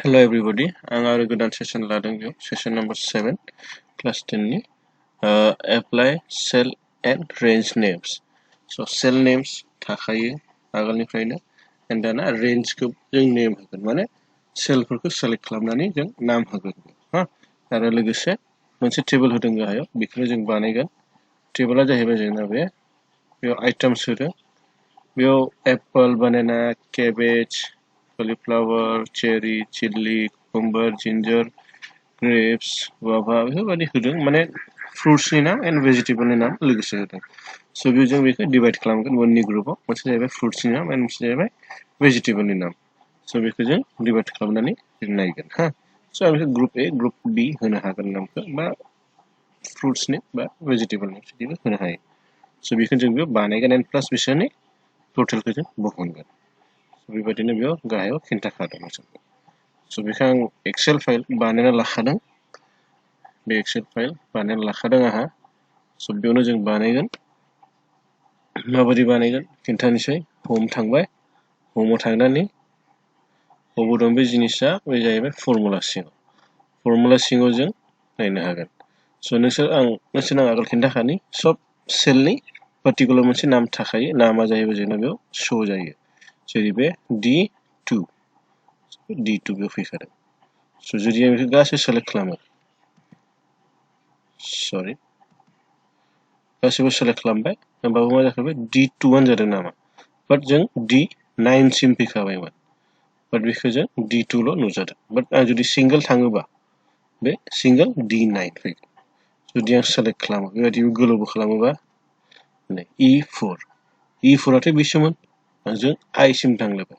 Hello everybody, आं आरो गोदान सेसन लादों बेयाव सेसन नम्बर 7 क्लास 10 नि apply cell and range names. So cell names थाखायो आगोलनिफ्रायनो and दाना range खौ जों name होगोन माने cellफोरखौ select खालामनानै जों नाम होगोन हा आरो लोगोसे मोनसे टेबल होदों गाहायाव बेखौनो जों बानायगोन टेबलआ जाहैबाय जोंना बेयाव आइटेम्स होदों बेयाव Apple बानाना cabbage cauliflower, cherry, chili, cucumber, ginger, grapes, guava बेफोरबायदि होदों माने फ्रुट्सनि नाम एन्ड भेजिटेबलनि नाम लोगोसे होदों स' बेयाव जों बेखौ डिभाइड खालामगोन मोननै ग्रुपआव मोनसे जाहैबाय फ्रुट्सनि नाम एन्ड मोनसे जाहैबाय भेजिटेबलनि नाम स' बेखौ जों डिभाइड खालामनानै नायगोन हा स' आं बेखौ ग्रुप ए ग्रुप बि होनो हागोन नामखौ बा फ्रुट्सनि बा भेजिटेबलनि बिदिबो होनो हायो स' बेखौ जों बेयाव बानायगोन एन्ड प्लास बिसोरनि टटेलखौ जों बहनगोन बेबायदिनो बेयाव गाहायाव खिन्थाखादों स' बेखौ आं एक्सेल फाइल बानायना लाखादों बे एक्सेल फाइल बानायना लाखादों आंहा स' बेयावनो जों बानायगोन माबायदि बानायगोन खिन्थानोसै हम थांबाय हमआव थांनानै बबाव दं बे जिनिसा बे जाहैबाय फर्मुला सिङाव जों नायनो हागोन स' नोंसोरनो आगोल खिन्थाखानि सब सेलनि पार्टिकुलार मोनसे नाम थाखायो नामा जाहैबाय जोंना बेयाव श' जायो जेरै बे D2 बेयाव फैखादों स' जुदि आं बेखौ गासै सेलेक्ट खालामो सरि गासैबो सेलेक्ट खालामबाय होमबाबो मा जाखाबाय D2 आनो जादों नामा बाट जों D9 सिम फैखाबायमोन बाट बेखौ जों D2 ल' नुजादों बाट आं जुदि सिंगोल थाङोबा बे सिंगोल D9 फैगोन जुदि आं सेलेक्ट खालामो बेबायदि गोलावबो खालामोबा E4 आथ' बेसोमोन जों I सिम थांलायबाय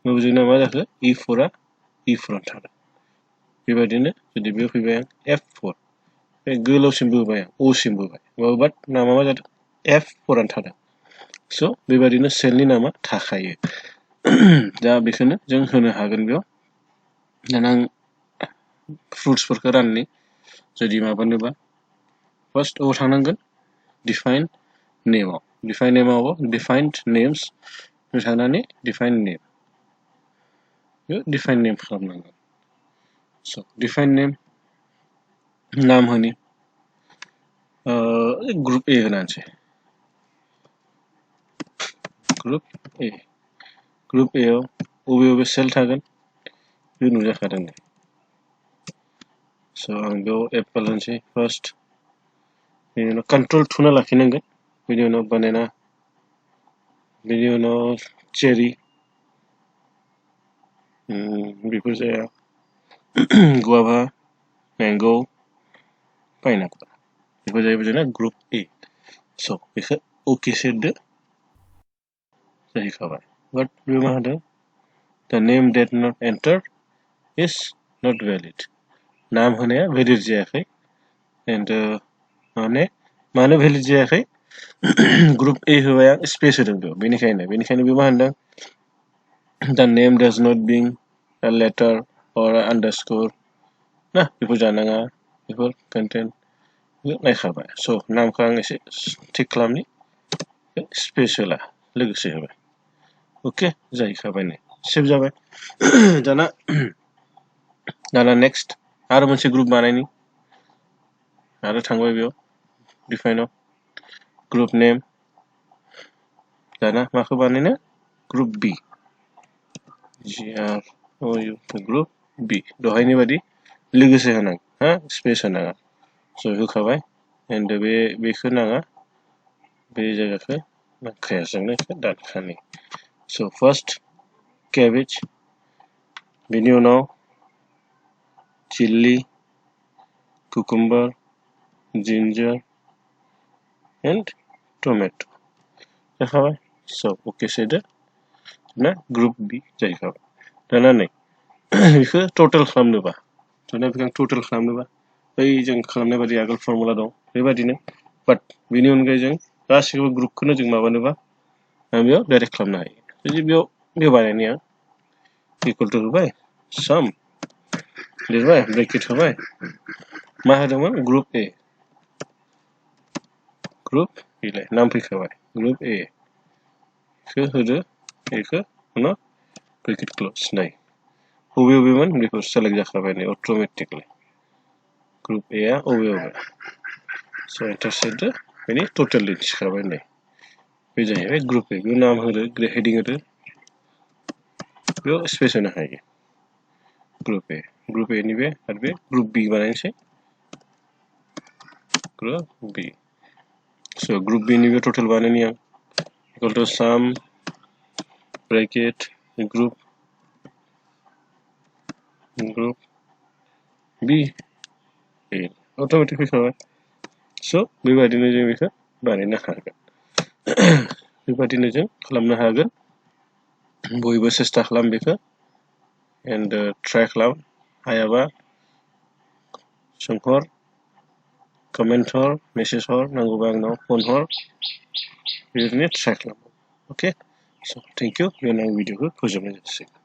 होमबाबो जोंना मा जाखो E4 आनो थादों बेबायदिनो जुदि बेयाव फैबाय आं F4 बे गोलावसिम बोबाय आं O सिम बोबाय बाट नामा मा जादों F4 आनो थादों स' बेबायदिनो सेलनि नामा थाखायो दा बेखौनो जों होनो हागोन बेयाव दाना आं फ्रुट्सफोरखौ राननि जुदि माबानोबा फार्स्ट अबाव थांनांगोन डिफाइन नेमाव डिफाइन्ड नेम्स थांनानै डिफाइन नेम डिफाइन नेम खालामनांगोन स' डिफाइन नेम नाम होनि ग्रुप ए होनानैसै ग्रुप ए आव बबे सेल थागोन बे नुजाखादों स' आं बेयाव एप्पल होनसै फार्स्ट बेनि उनाव कन्ट्रल थुना लाखिनांगोन बेनि उनाव बानाना बेनि उनाव चेरि बेफोर जाया गुआभा मैंग' पाइनापल बेफोर जाहैबाय जोंना ग्रुप ए स' बेखौ अके सेरदो जाहैखाबाय बाट बे मा होदों the name that not entered is not valid नाम होनाया भेलिड जायाखै एन्ड मानो भेलिड जायाखै ग्रुप ए होबाय आं स्पेस होदों बेयाव बेनिखायनो बे मा होनदों the name does not begin a letter or underscore ना बेफोर जानाङा बेफोर कन्टेन्ट नायखाबाय स' नामखौ आं एसे थिक खालामनि स्पेस होला लोगोसे होबाय अके जाहैखाबाय नै सेभ जाबाय दाना नेक्स्ट आरो मोनसे ग्रुप बानायनि आरो थांबाय बेयाव डिफाइनाव ग्रुप नेम दाना माखौ बानायनो ग्रुप बी ग्रुप बी दहायनि बादि लोगोसे होनांगौ हा स्पेस होनाङा स' होखाबाय एन्ड बेखौ नाङा बे जायगाखौ नांखाया जोंनो दानखानि स' फार्स्ट केबेज बेनि उनाव chilli cucumber ginger and tomato जाखाबाय स' अके सोदो ना ग्रुप बी जाहैखाबाय दाना नै बेखौ टटेल खालामनोबा बै जों खालामनाय बादि आगोल फर्मुला दं बेबायदिनो बाट बेनि अनगायै जों गासिबो ग्रुपखौनो जों माबानोबा आं बेयाव डाइरेक्ट खालामनो हायो जुदि बेयाव बानायनाया इकुवेल टु होबाय साम लिरबाय ब्रेकेट होबाय मा होदोंमोन ग्रुप ए बिलाय नाम फैखाबाय ग्रुप ए खौ होदो बेखौ उनाव ब्रेकेट क्लोज नै बबेमोन बेखौ सेलेक्ट जाखाबाय नै अट'मेटिकलि ग्रुप ए आ बबे स' एन्टार सोदो बेनि टटेल दिन्थिखाबाय नै बे जाहैबाय ग्रुप ए बेयाव नाम होदो हेडिं होदो बेयाव स्पेस होनो हायो ग्रुप ए नि बे आरो बे ग्रुप बी बानायनोसै ग्रुप बी स' ग्रुप बी नि बे टटेल बानायनि आं इक्वल टु साम ब्रेकेट ग्रुप बी ए अट'मेटिक फैखाबाय स' बेबायदिनो जों बेखौ बानायनो हागोन बेबायदिनो जों खालामनो हागोन बयबो सेस्था खालाम बेखौ एन्ड ट्राइ खालाम हायाबा सोंहर कमेन्ट हर मेसेज हर नांगौबा आंनाव फन हर बेबायदिनो ट्राइ खालाम अके स' थेंक इउ बेयावनो आं भिडिअखौ फोजोबनाय जासिगोन